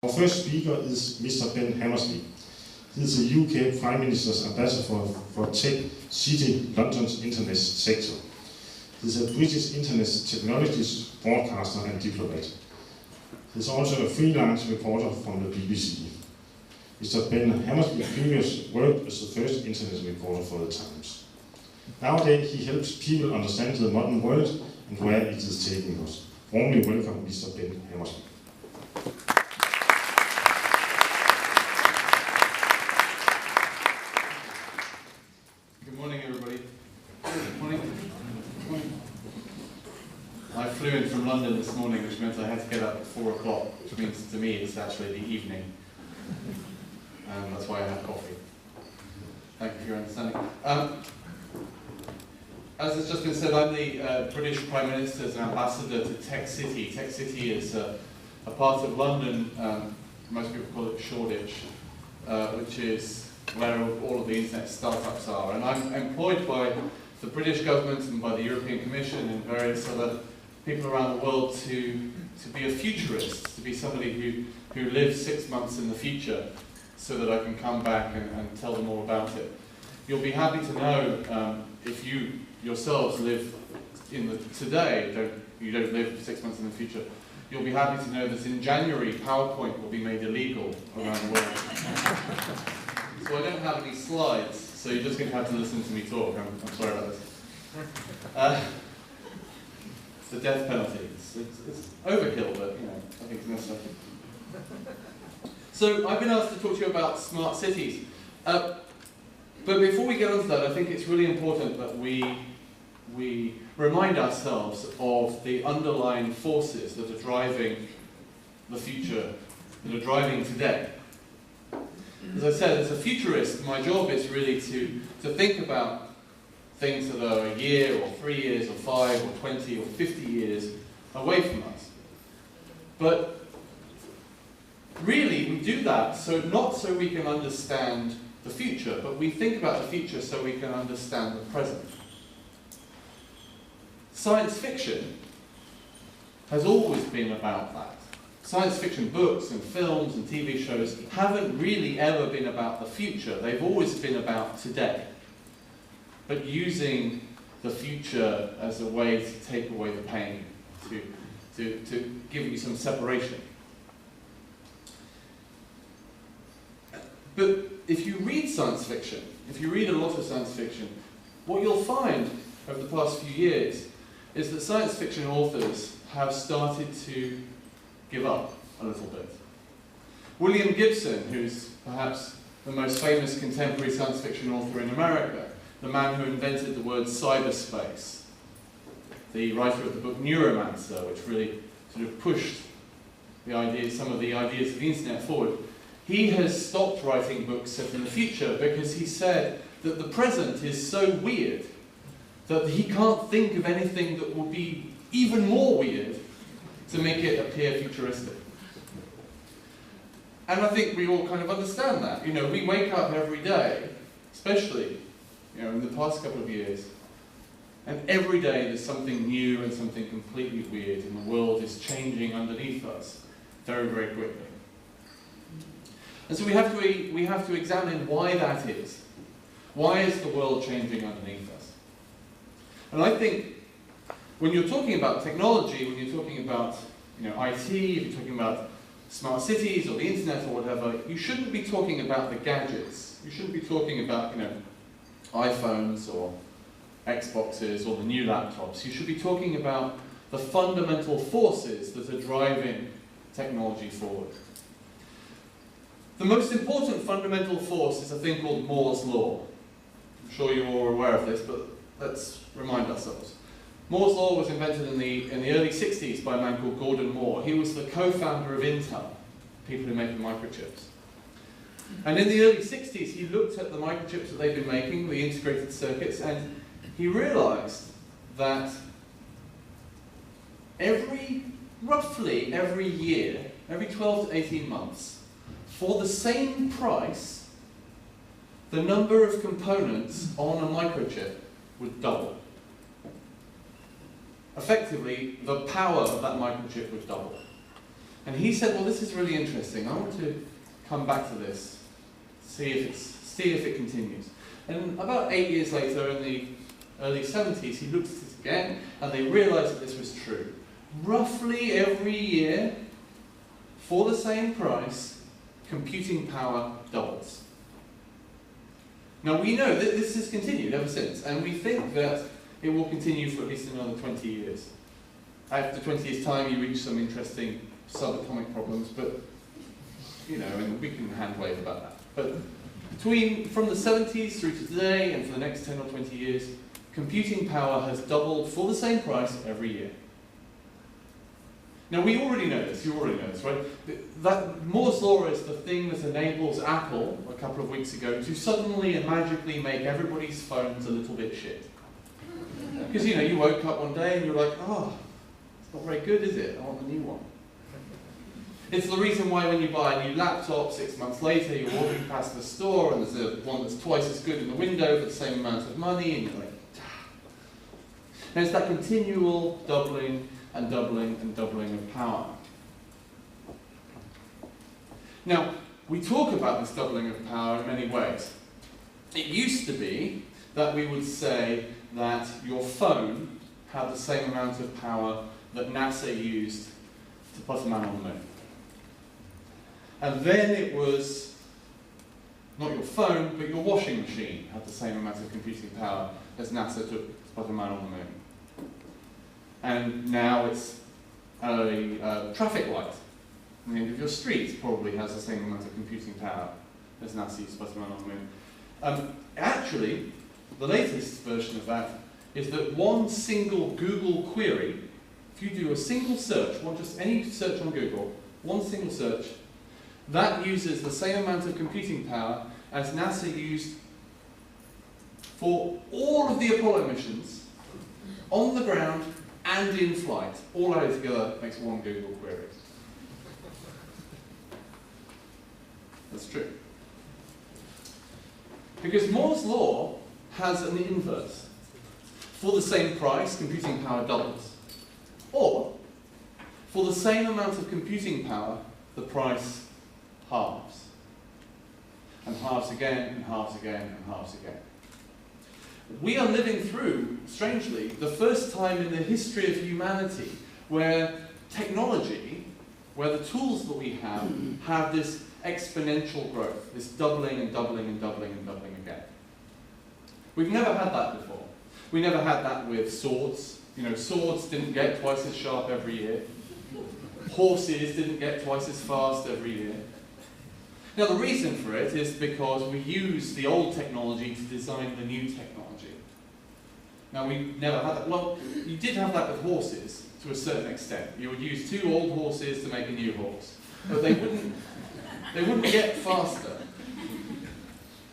Our first speaker is Mr. Ben Hammersley. He is the UK Prime Minister's ambassador for Tech City London's internet sector. He is a British internet technologies broadcaster and diplomat. He is also a freelance reporter from the BBC. Mr. Ben Hammersley previously worked as the first internet reporter for the Times. Nowadays, he helps people understand the modern world and where it is taking us. Warmly welcome, Mr. Ben Hammersley. Good morning, everybody. Good morning. Good morning. I flew in from London this morning, which meant I had to get up at 4 o'clock, which means to me it's actually the evening. That's why I had coffee. Thank you for your understanding. As has just been said, I'm the British Prime Minister's ambassador to Tech City. Tech City is a part of London, most people call it Shoreditch, which is where all of the internet startups are. And I'm employed by the British government and by the European Commission and various other people around the world to be a futurist, to be somebody who lives 6 months in the future so that I can come back and tell them all about it. You'll be happy to know if you yourselves live in the today, you don't live 6 months in the future, you'll be happy to know that in January PowerPoint will be made illegal around the world. So I don't have any slides, so you're just going to have to listen to me talk. I'm sorry about this. It's the death penalty. It's overkill, but I think it's necessary. So I've been asked to talk to you about smart cities. But before we get on to that, I think it's really important that we remind ourselves of the underlying forces that are driving the future, that are driving today. As I said, as a futurist, my job is really to think about things that are a year or 3 years or 5 or 20 or 50 years away from us. But really, we do that not so we can understand the future, but we think about the future so we can understand the present. Science fiction has always been about that. Science fiction books and films and TV shows haven't really ever been about the future. They've always been about today. But using the future as a way to take away the pain, to give you some separation. But if you read science fiction, if you read a lot of science fiction, what you'll find over the past few years is that science fiction authors have started to give up a little bit. William Gibson, who's perhaps the most famous contemporary science fiction author in America, the man who invented the word cyberspace, the writer of the book Neuromancer, which really sort of pushed some of the ideas of the internet forward, he has stopped writing books set in the future because he said that the present is so weird that he can't think of anything that will be even more weird to make it appear futuristic. And I think we all kind of understand that. We wake up every day, especially in the past couple of years, and every day there's something new and something completely weird, and the world is changing underneath us very, very quickly. And so we have to examine why that is. Why is the world changing underneath us? And I think when you're talking about technology, when you're talking about IT, if you're talking about smart cities or the internet or whatever, you shouldn't be talking about the gadgets. You shouldn't be talking about iPhones or Xboxes or the new laptops. You should be talking about the fundamental forces that are driving technology forward. The most important fundamental force is a thing called Moore's Law. I'm sure you're all aware of this, but let's remind ourselves. Moore's Law was invented in the early 60s by a man called Gordon Moore. He was the co-founder of Intel, people who make the microchips. And in the early 60s, he looked at the microchips that they'd been making, the integrated circuits, and he realized that roughly every year, every 12 to 18 months, for the same price, the number of components on a microchip would double. Effectively, the power of that microchip would double. And he said, well, this is really interesting. I want to come back to this, see if it continues. And about 8 years later, in the early 70s, he looked at it again, and they realized that this was true. Roughly every year, for the same price, computing power doubles. Now we know that this has continued ever since, and we think that it will continue for at least another 20 years. After 20 years' time, you reach some interesting subatomic problems, but, you know, and we can hand-wave about that. But from the 70s through to today, and for the next 10 or 20 years, computing power has doubled for the same price every year. Now, we already know this, you already know this, right? That Moore's Law is the thing that enables Apple, a couple of weeks ago, to suddenly and magically make everybody's phones a little bit shit. Because, you know, you woke up one day and you're like, oh, it's not very good, is it? I want a new one. It's the reason why when you buy a new laptop 6 months later, you're walking past the store and there's one that's twice as good in the window for the same amount of money, and you're like, and it's that continual doubling and doubling and doubling of power. Now, we talk about this doubling of power in many ways. It used to be that we would say that your phone had the same amount of power that NASA used to put a man on the moon. And then it was not your phone, but your washing machine had the same amount of computing power as NASA took to put a man on the moon. And now it's a traffic light on the end of your street probably has the same amount of computing power as NASA used to put a man on the moon. Actually, the latest version of that is that one single Google query, if you do a single search, just any search on Google, one single search, that uses the same amount of computing power as NASA used for all of the Apollo missions on the ground and in flight. All added together makes one Google query. That's true. Because Moore's Law has an inverse. For the same price, computing power doubles. Or, for the same amount of computing power, the price halves. And halves again, and halves again, and halves again. We are living through, strangely, the first time in the history of humanity where technology, where the tools that we have this exponential growth, this doubling and doubling and doubling and doubling again. We've never had that before. We never had that with swords. You know, swords didn't get twice as sharp every year. Horses didn't get twice as fast every year. Now, the reason for it is because we use the old technology to design the new technology. Now, we never had that. Well, you did have that with horses to a certain extent. You would use two old horses to make a new horse. But they wouldn't get faster.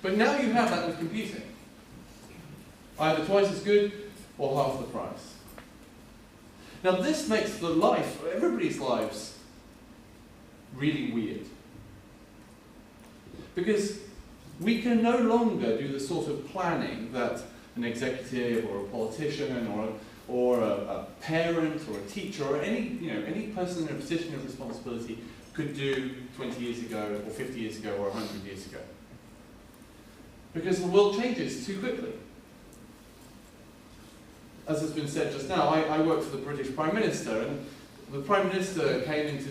But now you have that with computing. Either twice as good or half the price. Now, this makes the life, everybody's lives, really weird. Because we can no longer do the sort of planning that an executive or a politician or a parent or a teacher or any person in a position of responsibility could do 20 years ago or 50 years ago or 100 years ago. Because the world changes too quickly. As has been said just now, I work for the British Prime Minister, and the Prime Minister came into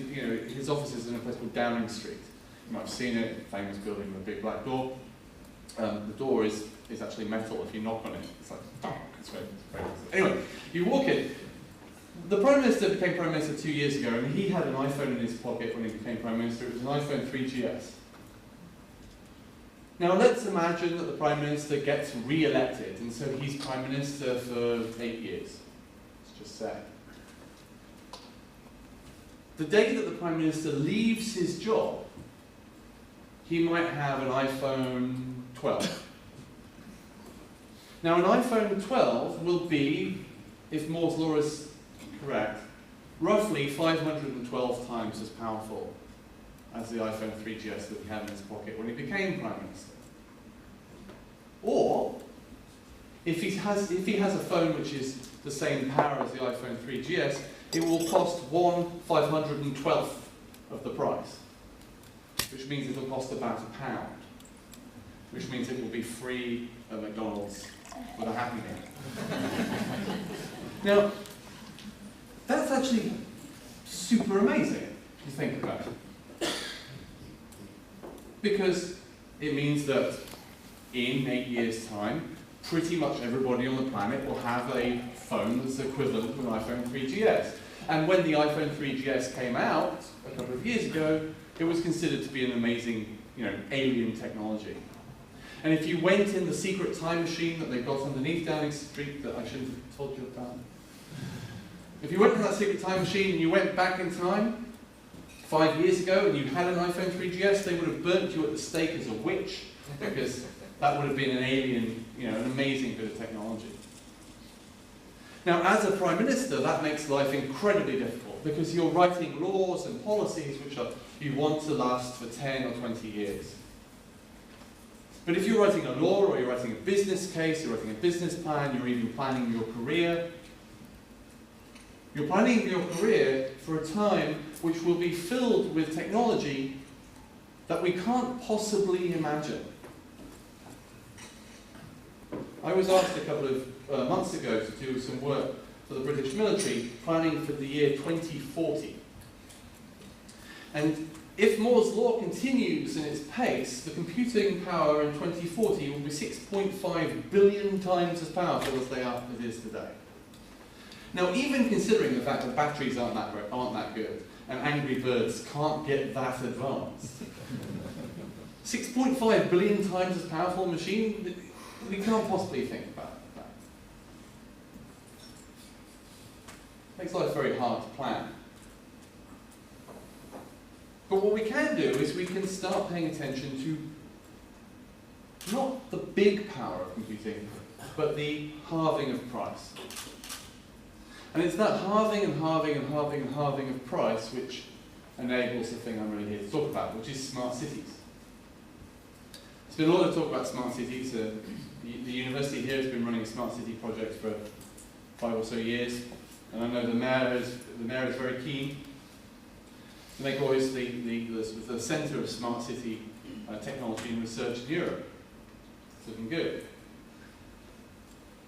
his offices in a place called Downing Street. You might have seen it, famous building with a big black door. The door is actually metal. If you knock on it, it's like, it's very anyway, you walk in. The Prime Minister became Prime Minister 2 years ago, and he had an iPhone in his pocket when he became Prime Minister. It was an iPhone 3GS. Now let's imagine that the Prime Minister gets re-elected, and so he's Prime Minister for 8 years. Let's just say. The day that the Prime Minister leaves his job, he might have an iPhone 12. Now, an iPhone 12 will be, if Moore's Law is correct, roughly 512 times as powerful as the iPhone 3GS that he had in his pocket when he became Prime Minister. Or, if he has a phone which is the same power as the iPhone 3GS, it will cost 1/512th of the price, which means it'll cost about £1, which means it will be free at McDonald's with a Happy Meal. Now, that's actually super amazing, if you think about it. Because it means that in 8 years' time, pretty much everybody on the planet will have a phone that's equivalent to an iPhone 3GS. And when the iPhone 3GS came out a couple of years ago, it was considered to be an amazing, alien technology. And if you went in the secret time machine that they've got underneath Downing Street that I shouldn't have told you about, if you went in that secret time machine and you went back in time 5 years ago and you had an iPhone 3GS, they would have burnt you at the stake as a witch, because that would have been an alien, an amazing bit of technology. Now, as a Prime Minister, that makes life incredibly difficult, because you're writing laws and policies which you want to last for 10 or 20 years. But if you're writing a law, or you're writing a business case, you're writing a business plan, you're even planning your career, you're planning your career for a time which will be filled with technology that we can't possibly imagine. I was asked a couple of months ago to do some work for the British military, planning for the year 2040. And if Moore's law continues in its pace, the computing power in 2040 will be 6.5 billion times as powerful as it is today. Now, even considering the fact that batteries aren't that good, and Angry Birds can't get that advanced, 6.5 billion times as powerful machine, we can't possibly think about that. Makes life very hard to plan. But what we can do is we can start paying attention to not the big power of computing, but the halving of price. And it's that halving and halving and halving and halving of price which enables the thing I'm really here to talk about, which is smart cities. There's been a lot of talk about smart cities. The university here has been running a smart city project for 5 or so years, and I know the mayor is very keen to make always the centre of smart city technology and research in Europe. It's looking good.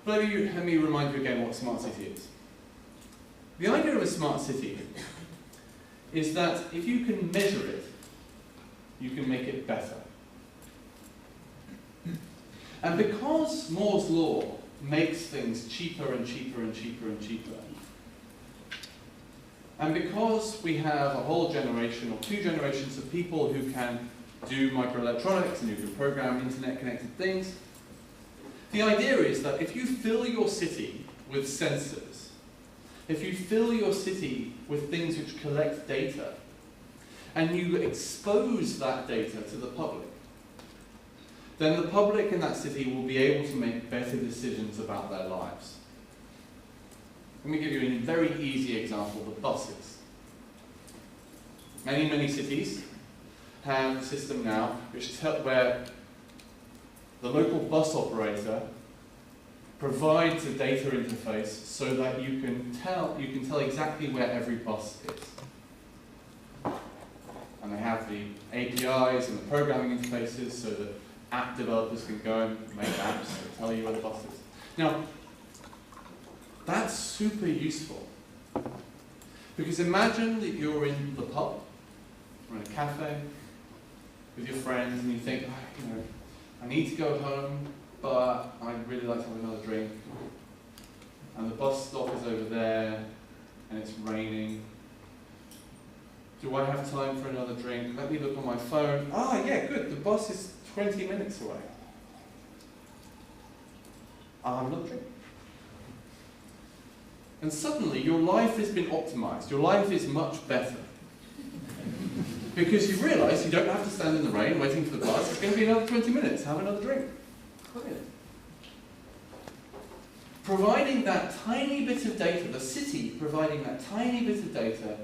But let me remind you again what a smart city is. The idea of a smart city is that if you can measure it, you can make it better. And because Moore's law makes things cheaper and cheaper and cheaper and cheaper, and because we have a whole generation or 2 generations of people who can do microelectronics and who can program internet-connected things, the idea is that if you fill your city with sensors, if you fill your city with things which collect data, and you expose that data to the public, then the public in that city will be able to make better decisions about their lives. Let me give you a very easy example, the buses. Many, many cities have a system now where the local bus operator provides a data interface so that you can tell exactly where every bus is. And they have the APIs and the programming interfaces so that app developers can go and make apps that tell you where the bus is. Now, that's super useful. Because imagine that you're in the pub, or in a cafe, with your friends, and you think, I need to go home, but I'd really like to have another drink. And the bus stop is over there, and it's raining. Do I have time for another drink? Let me look on my phone. Ah, yeah, good, the bus is 20 minutes away. Another drink. And suddenly your life has been optimized. Your life is much better. Because you realize you don't have to stand in the rain waiting for the bus. It's going to be another 20 minutes. Have another drink. Brilliant. Providing that tiny bit of data, the city providing that tiny bit of data,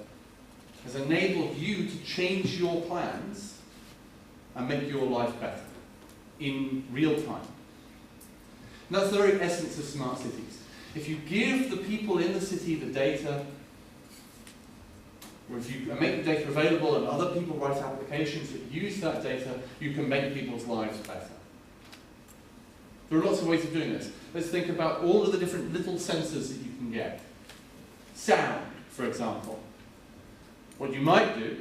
has enabled you to change your plans and make your life better in real time. And that's the very essence of smart cities. If you give the people in the city the data, review, make the data available and other people write applications that use that data, you can make people's lives better. There are lots of ways of doing this. Let's think about all of the different little sensors that you can get. Sound, for example. What you might do,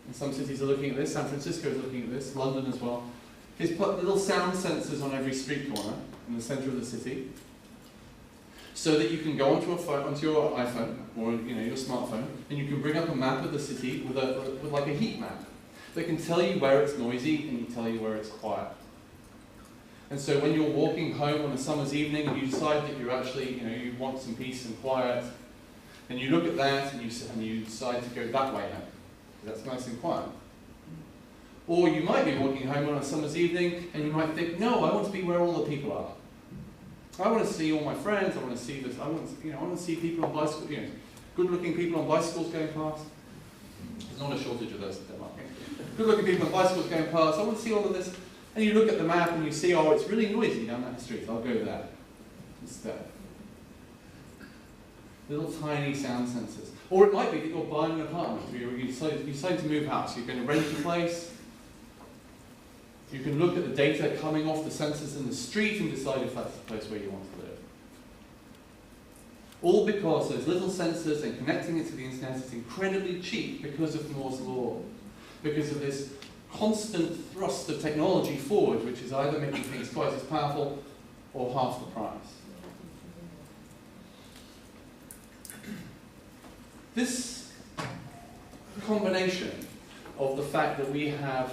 and some cities are looking at this, San Francisco is looking at this, London as well, is put little sound sensors on every street corner in the center of the city, so that you can go onto your iPhone or your smartphone, and you can bring up a map of the city with like a heat map that can tell you where it's noisy and can tell you where it's quiet. And so when you're walking home on a summer's evening and you decide that you're actually, you want some peace and quiet, then you look at that and you decide to go that way now, because that's nice and quiet. Or you might be walking home on a summer's evening and you might think, no, I want to be where all the people are. I want to see all my friends, I want to see this, I want to see people on bicycles, good-looking people on bicycles going past. There's not a shortage of those in Denmark. Good-looking people on bicycles going past, I want to see all of this. And you look at the map and you see, oh, it's really noisy down that street, I'll go there instead. Little tiny sound sensors. Or it might be that you're buying an apartment, or you decide to move house, you're going to rent a place. You can look at the data coming off the sensors in the street and decide if that's the place where you want to live. All because those little sensors and connecting it to the internet is incredibly cheap because of Moore's law, because of this constant thrust of technology forward, which is either making things twice as powerful or half the price. This combination of the fact that we have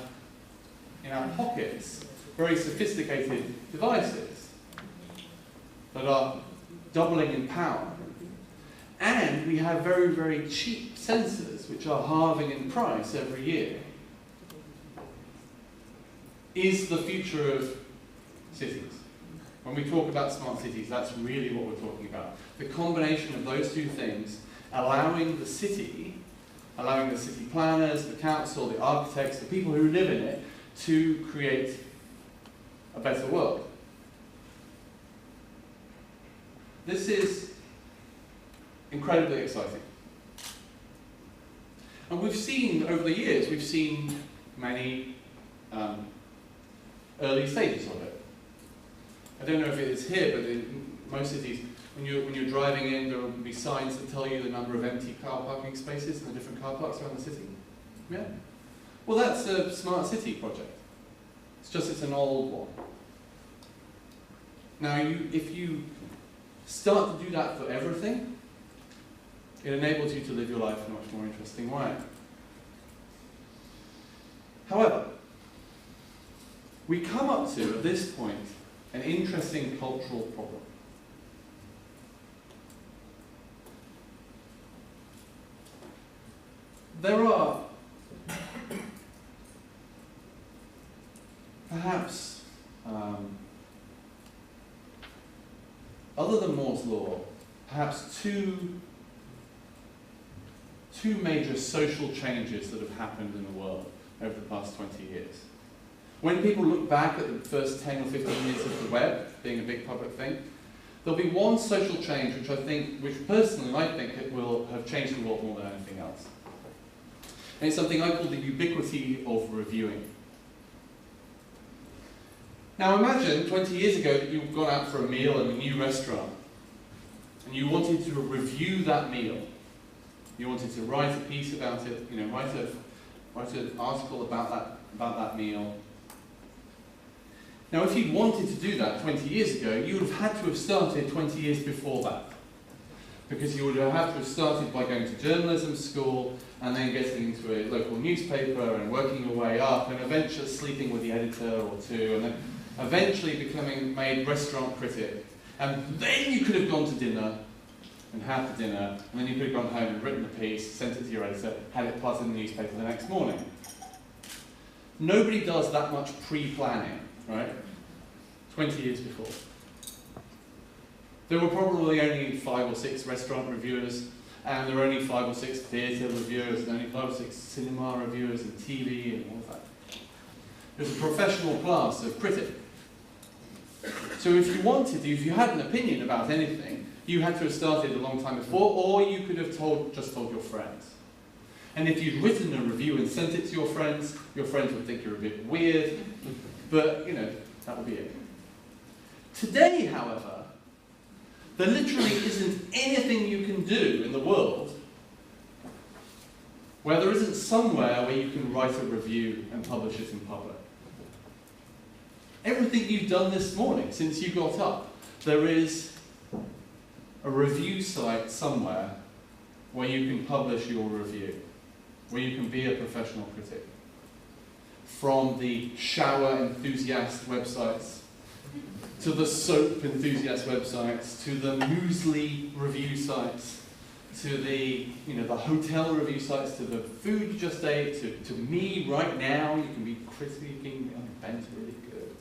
in our pockets very sophisticated devices that are doubling in power, and we have very, very cheap sensors which are halving in price every year, is the future of cities. When we talk about smart cities, that's really what we're talking about. The combination of those two things, allowing the city planners, the council, the architects, the people who live in it, to create a better world. This is incredibly exciting. And we've seen, over the years, many early stages of it. I don't know if it is here, but in most cities, when you're driving in, there will be signs that tell you the number of empty car parking spaces in the different car parks around the city. Yeah? Well, that's a smart city project. It's an old one. Now, if you start to do that for everything, it enables you to live your life in a much more interesting way. However, we come up to, at this point, an interesting cultural problem. There are perhaps, other than Moore's law, perhaps two major social changes that have happened in the world over the past 20 years. When people look back at the first 10 or 15 years of the web being a big public thing, there'll be one social change which personally I think it will have changed the world more than anything else. And it's something I call the ubiquity of reviewing. Now imagine 20 years ago that you'd gone out for a meal in a new restaurant and you wanted to review that meal. You wanted to write a piece about it, write an article about that meal. Now if you'd wanted to do that 20 years ago, you would have had to have started 20 years before that. Because you would have had to have started by going to journalism school and then getting into a local newspaper and working your way up and eventually sleeping with the editor or two and then eventually becoming made restaurant critic. And then you could have gone to dinner and had the dinner, and then you could have gone home and written a piece, sent it to your editor, had it plugged in the newspaper the next morning. Nobody does that much pre-planning, right? 20 years before. There were probably only 5 or 6 restaurant reviewers, and there were only 5 or 6 theatre reviewers, and only 5 or 6 cinema reviewers, and TV, and all of that. There's a professional class of critic. So if you had an opinion about anything, you had to have started a long time before, or you could have just told your friends. And if you'd written a review and sent it to your friends would think you're a bit weird, but, you know, that would be it. Today, however, there literally isn't anything you can do in the world where there isn't somewhere where you can write a review and publish it in public. Everything you've done this morning, since you got up, there is a review site somewhere where you can publish your review, where you can be a professional critic. From the shower enthusiast websites, to the soap enthusiast websites, to the muesli review sites, to the, you know, the hotel review sites, to the food you just ate, to me right now, you can be critiquing, oh, Ben's really good.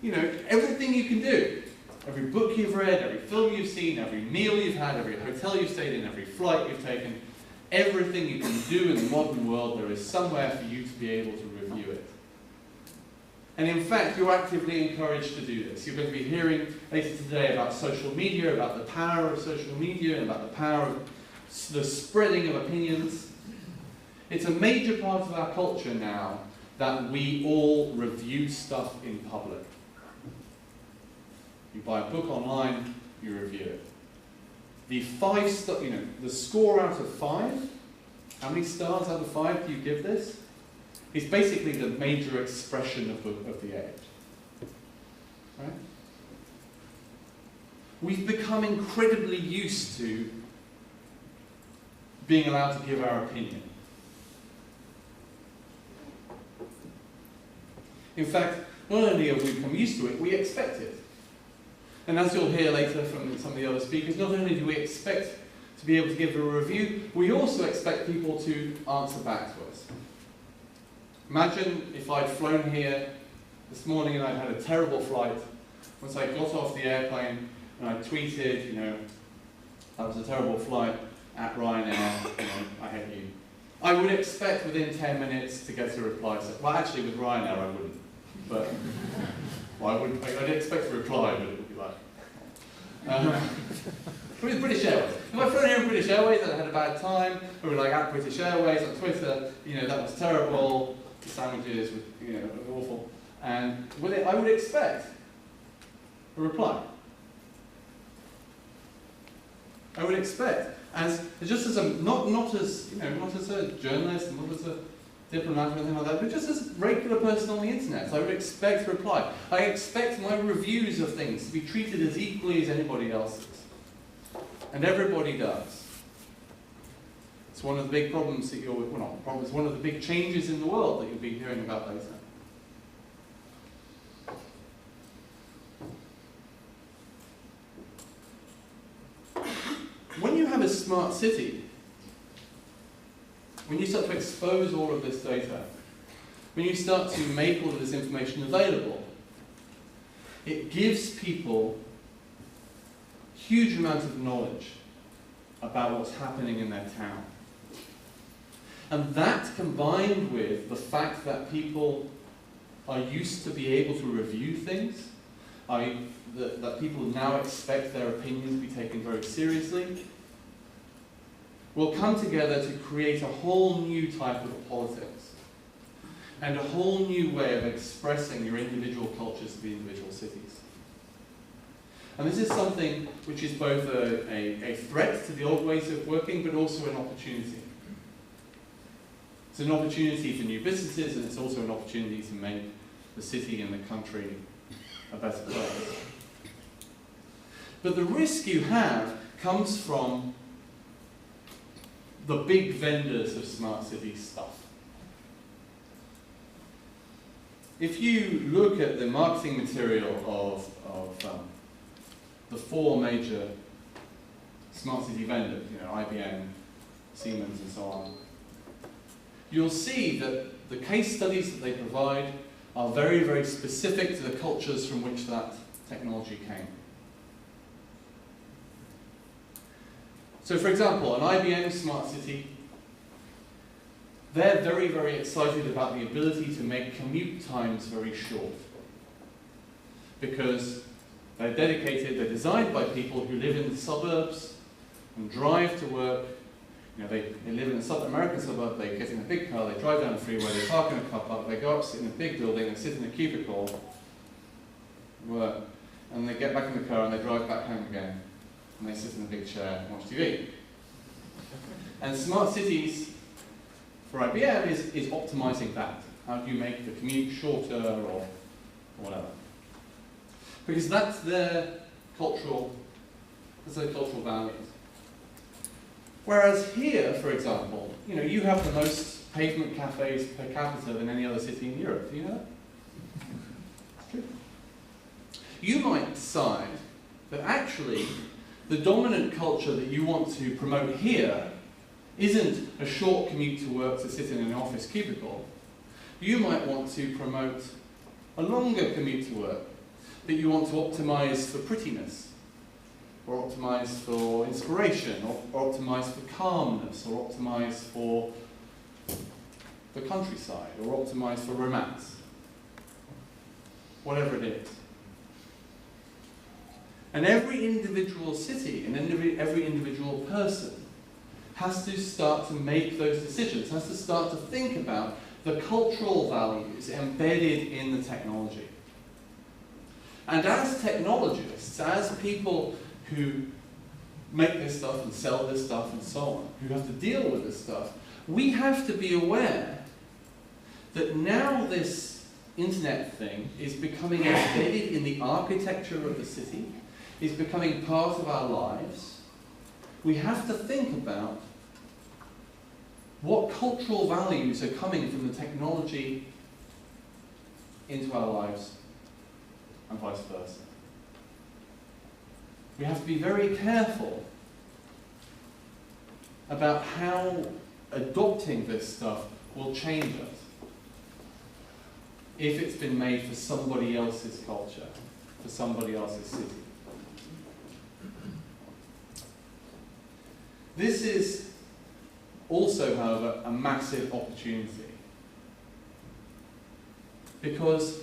You know, everything you can do. Every book you've read, every film you've seen, every meal you've had, every hotel you've stayed in, every flight you've taken, everything you can do in the modern world, there is somewhere for you to be able to review it. And in fact, you're actively encouraged to do this. You're going to be hearing later today about social media, about the power of social media, and about the power of the spreading of opinions. It's a major part of our culture now that we all review stuff in public. You buy a book online, you review it. The the score out of 5, how many stars out of 5 do you give this? It's basically the major expression of the age. Right? We've become incredibly used to being allowed to give our opinion. In fact, not only have we become used to it, we expect it. And as you'll hear later from some of the other speakers, not only do we expect to be able to give a review, we also expect people to answer back to us. Imagine if I'd flown here this morning and I'd had a terrible flight. Once I got off the airplane and I tweeted, you know, that was a terrible flight at Ryanair, you know, I hate you. I would expect within 10 minutes to get a reply. Well, actually with Ryanair I wouldn't, but well, I'd expect a reply, but it would be like, with British Airways. If I flown here in British Airways and I had a bad time, we were like at British Airways on Twitter, you know, that was terrible. The sandwiches were, you know, awful. And with it, I would expect a reply. I would expect, just as a not as a journalist, not as a diplomat or anything like that, but just as a regular person on the internet, I would expect a reply. I expect my reviews of things to be treated as equally as anybody else's. And everybody does. It's one of the big problems that it's one of the big changes in the world that you'll be hearing about later. When you have a smart city, when you start to expose all of this data, when you start to make all of this information available, it gives people huge amount of knowledge about what's happening in their town. And that, combined with the fact that people are used to be able to review things, that people now expect their opinions to be taken very seriously, will come together to create a whole new type of politics and a whole new way of expressing your individual cultures to the individual cities. And this is something which is both a threat to the old ways of working, but also an opportunity. It's an opportunity for new businesses, and it's also an opportunity to make the city and the country a better place. But the risk you have comes from the big vendors of smart city stuff. If you look at the marketing material of the 4 major smart city vendors, you know, IBM, Siemens, and so on, you'll see that the case studies that they provide are very, very specific to the cultures from which that technology came. So for example, an IBM smart city, they're very, very excited about the ability to make commute times very short. Because they're dedicated, they're designed by people who live in the suburbs, and drive to work. You know, they live in a South American suburb, they get in a big car, they drive down the freeway, they park in a car park, they go up, sit in a big building, and sit in a cubicle, work, and they get back in the car and they drive back home again, and they sit in a big chair and watch TV. And smart cities, for IBM, is optimizing that. How do you make the commute shorter or whatever? Because that's their cultural values. Whereas here, for example, you know, you have the most pavement cafes per capita than any other city in Europe. Do you know that? It's true. You might decide that actually the dominant culture that you want to promote here isn't a short commute to work to sit in an office cubicle. You might want to promote a longer commute to work that you want to optimize for prettiness, or optimize for inspiration, or optimize for calmness, or optimize for the countryside, or optimize for romance. Whatever it is. And every individual city and every individual person has to start to make those decisions, has to start to think about the cultural values embedded in the technology. And as technologists, as people who make this stuff and sell this stuff and so on, who have to deal with this stuff, we have to be aware that now this internet thing is becoming embedded in the architecture of the city, is becoming part of our lives. We have to think about what cultural values are coming from the technology into our lives and vice versa. We have to be very careful about how adopting this stuff will change us if it's been made for somebody else's culture, for somebody else's city. This is also, however, a massive opportunity, because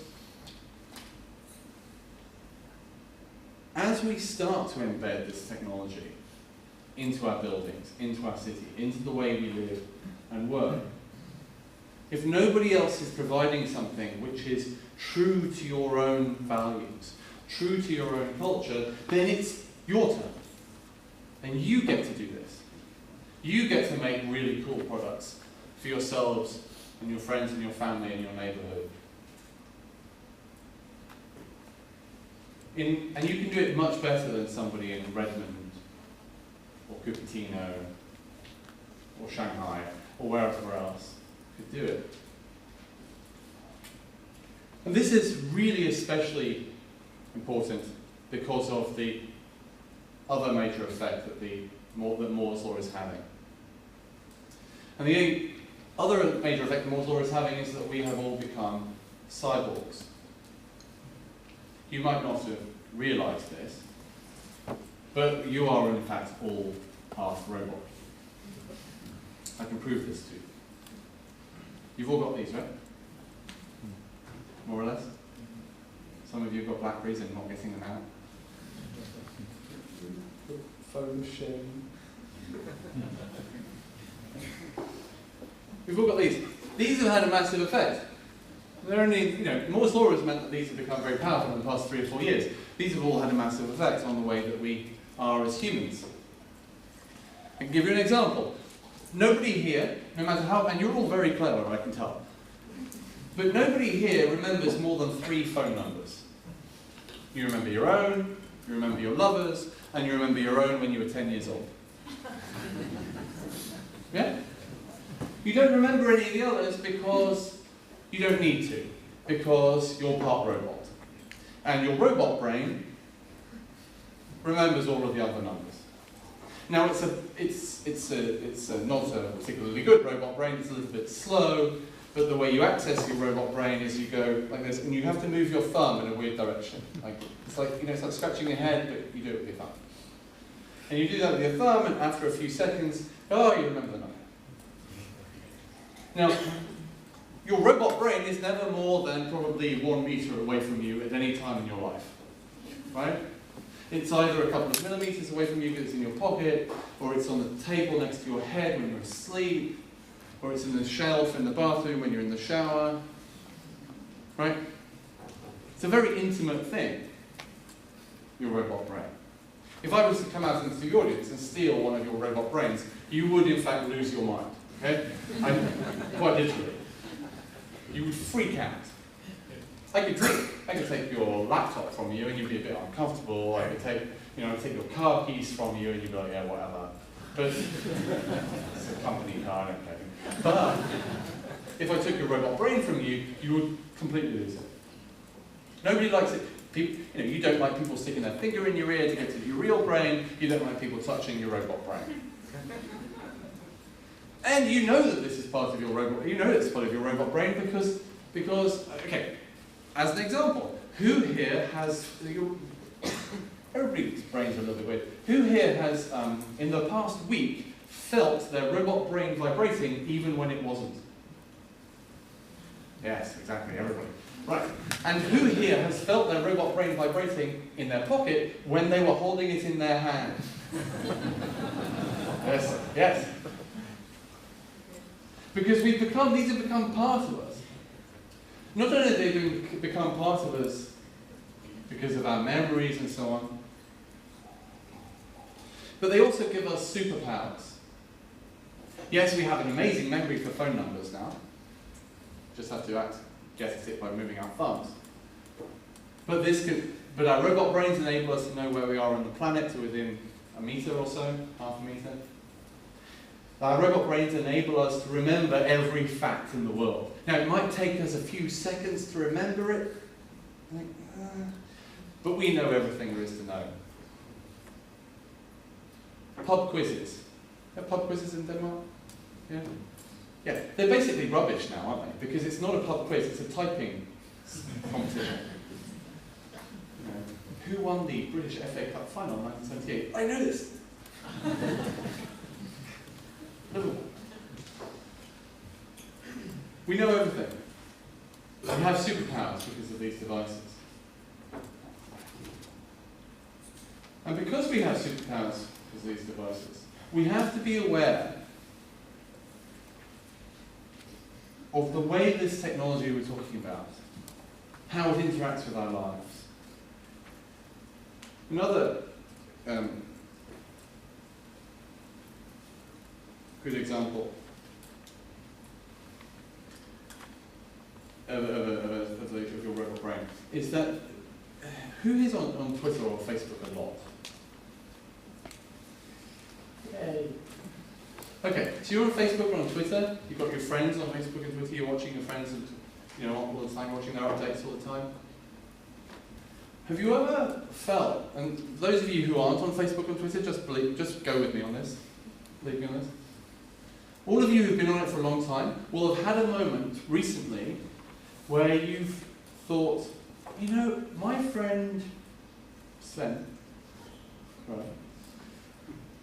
as we start to embed this technology into our buildings, into our city, into the way we live and work, if nobody else is providing something which is true to your own values, true to your own culture, then it's your turn. And you get to do this. You get to make really cool products for yourselves and your friends and your family and your neighborhood. And you can do it much better than somebody in Redmond or Cupertino or Shanghai or wherever else could do it. And this is really especially important because of the other major effect that Moore's law is having. And the other major effect that Moore's law is having is that we have all become cyborgs. You might not have realized this, but you are in fact all half robot. I can prove this to you. You've all got these, right? More or less? Some of you have got Blackberries and not getting them out. Phone sharing. We've all got these. These have had a massive effect. They're only, you know, Moore's law has meant that these have become very powerful in the past 3 or 4 years. These have all had a massive effect on the way that we are as humans. I can give you an example. Nobody here, no matter how, and you're all very clever, I can tell, but nobody here remembers more than 3 phone numbers. You remember your own, you remember your lover's, and you remember your own when you were 10 years old. Yeah? You don't remember any of the others because you don't need to, because you're part robot. And your robot brain remembers all of the other numbers. Now it's not a particularly good robot brain, it's a little bit slow, but the way you access your robot brain is you go like this, and you have to move your thumb in a weird direction. It's like scratching your head, but you do it with your thumb. And you do that with your thumb, and after a few seconds, oh, you remember the number. Now, your robot brain is never more than probably 1 meter away from you at any time in your life, right? It's either a couple of millimeters away from you because it's in your pocket, or it's on the table next to your head when you're asleep, or it's in the shelf in the bathroom when you're in the shower, right? It's a very intimate thing, your robot brain. If I was to come out into the audience and steal one of your robot brains, you would in fact lose your mind, okay? Quite literally. You would freak out. I could take your laptop from you and you'd be a bit uncomfortable. I could take your car keys from you and you'd be like, yeah, whatever. But it's a company car, I don't care. But if I took your robot brain from you, you would completely lose it. Nobody likes it. People, you don't like people sticking their finger in your ear to get to your real brain. You don't like people touching your robot brain. And you know that this is part of your robot. You know it's part of your robot brain because okay. As an example, who here has everybody's brains are a little bit weird. Who here has, in the past week, felt their robot brain vibrating even when it wasn't? Yes, exactly, everybody. Right. And who here has felt their robot brain vibrating in their pocket when they were holding it in their hand? Yes, yes. Because these have become part of us. Not only have they become part of us because of our memories and so on, but they also give us superpowers. Yes, we have an amazing memory for phone numbers now. Just have to guess it by moving our thumbs. But our robot brains enable us to know where we are on the planet to within a meter or so, half a meter. Our robot brains enable us to remember every fact in the world. Now, it might take us a few seconds to remember it, but we know everything there is to know. Pub quizzes. Have pub quizzes in Denmark? Yeah? Yeah, they're basically rubbish now, aren't they? Because it's not a pub quiz, it's a typing competition. Who won the British FA Cup final in 1978? I know this! Liverpool. We know everything. We have superpowers because of these devices. And because we have superpowers because of these devices, we have to be aware of the way this technology we're talking about, how it interacts with our lives. Another good example of your robot brain is that who is on Twitter or Facebook a lot? Yay. Okay, so you're on Facebook or on Twitter, you've got your friends on Facebook and Twitter, you're watching your friends and, all the time, watching their updates all the time. Have you ever felt, and those of you who aren't on Facebook and Twitter, just go with me on this, believe me on this. All of you who've been on it for a long time will have had a moment recently where you've thought, my friend Sven, right,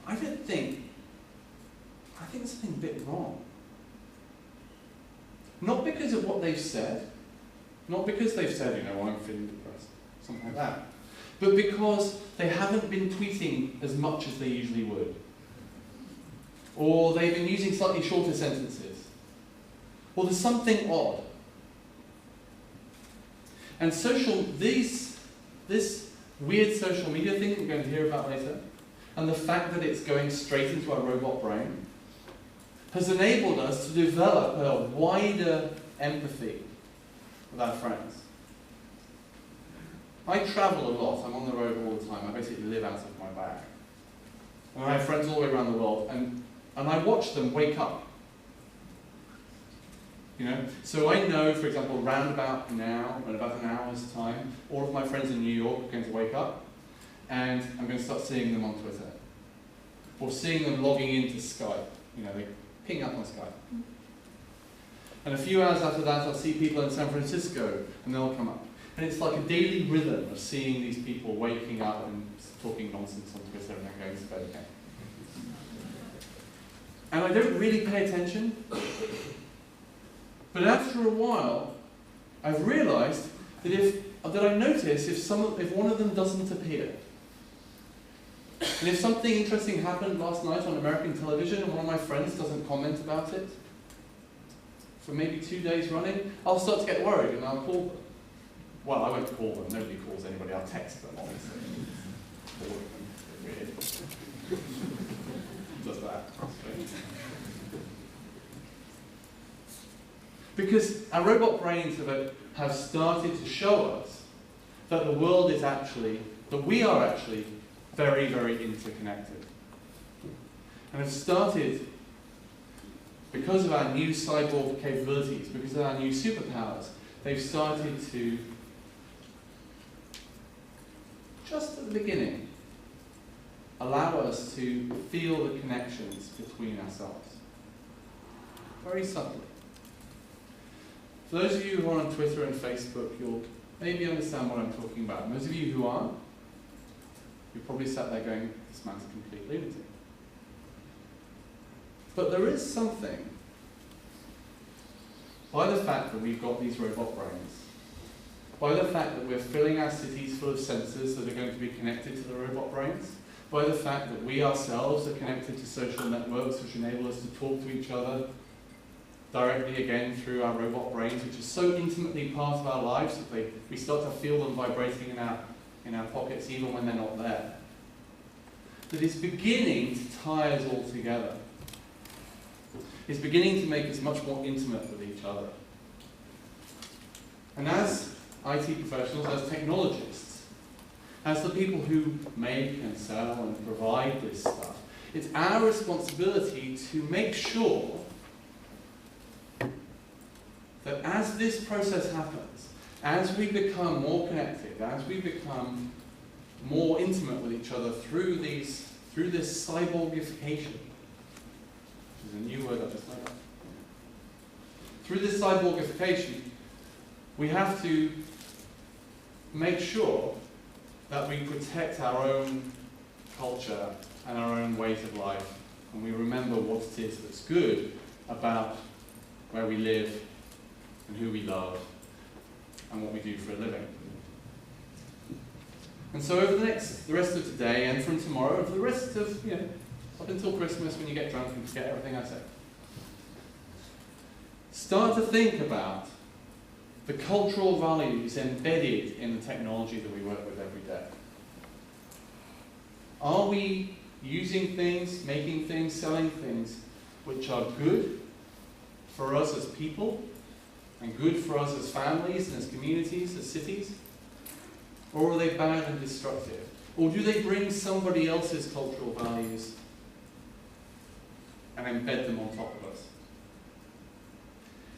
I think there's something a bit wrong. Not because of what they've said, not because they've said, I'm feeling depressed, something like that, but because they haven't been tweeting as much as they usually would. Or they've been using slightly shorter sentences. Or there's something odd. And this weird social media thing that we're going to hear about later, and the fact that it's going straight into our robot brain, has enabled us to develop a wider empathy with our friends. I travel a lot, I'm on the road all the time, I basically live out of my bag. And I have friends all the way around the world, and I watch them wake up. So I know, for example, round about now, in about an hour's time, all of my friends in New York are going to wake up, and I'm going to start seeing them on Twitter. Or seeing them logging into Skype. They ping up on Skype. And a few hours after that, I'll see people in San Francisco, and they'll come up. And it's like a daily rhythm of seeing these people waking up and talking nonsense on Twitter and then going to bed again. And I don't really pay attention. But after a while, I've realized that I notice if one of them doesn't appear, And if something interesting happened last night on American television and one of my friends doesn't comment about it, for maybe 2 days running, I'll start to get worried and I'll call them. Well, I won't call them, nobody calls anybody, I'll text them, obviously. Weird. Does that. Because our robot brains have started to show us that the world is actually, that we are actually very, very interconnected. And have started, because of our new cyborg capabilities, because of our new superpowers, they've started to, just at the beginning, allow us to feel the connections between ourselves. Very subtly. For those of you who are on Twitter and Facebook, you'll maybe understand what I'm talking about. And those of you who aren't, you've probably sat there going, this man's a complete lunatic. But there is something, by the fact that we've got these robot brains, by the fact that we're filling our cities full of sensors that are going to be connected to the robot brains, by the fact that we ourselves are connected to social networks which enable us to talk to each other directly again through our robot brains, which is so intimately part of our lives that we start to feel them vibrating in our pockets even when they're not there. That it's beginning to tie us all together. It's beginning to make us much more intimate with each other. And as IT professionals, as technologists, as the people who make and sell and provide this stuff, it's our responsibility to make sure that as this process happens, as we become more connected, as we become more intimate with each other through this cyborgification, which is a new word I just made up. Through this cyborgification, we have to make sure that we protect our own culture and our own ways of life, and we remember what it is that's good about where we live and who we love and what we do for a living. And so over the rest of today and from tomorrow, and for the rest of, up until Christmas when you get drunk and forget everything I said, start to think about the cultural values embedded in the technology that we work with every day. Are we using things, making things, selling things which are good for us as people and good for us as families and as communities, as cities? Or are they bad and destructive? Or do they bring somebody else's cultural values and embed them on top of us?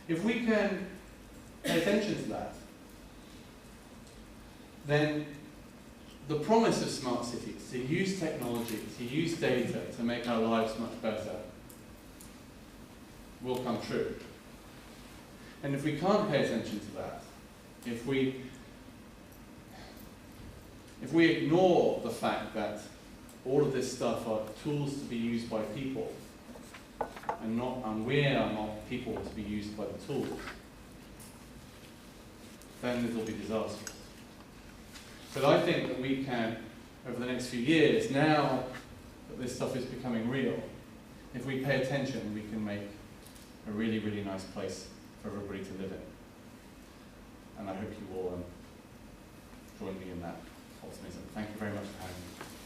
If we can pay attention to that, then the promise of smart cities, to use technology, to use data to make our lives much better, will come true. And if we can't pay attention to that, if we ignore the fact that all of this stuff are tools to be used by people, and we are not people to be used by the tools, then it will be disastrous. But I think that we can, over the next few years, now that this stuff is becoming real, if we pay attention, we can make a really, really nice place for everybody to live in. And I hope you will join me in that optimism. Thank you very much for having me.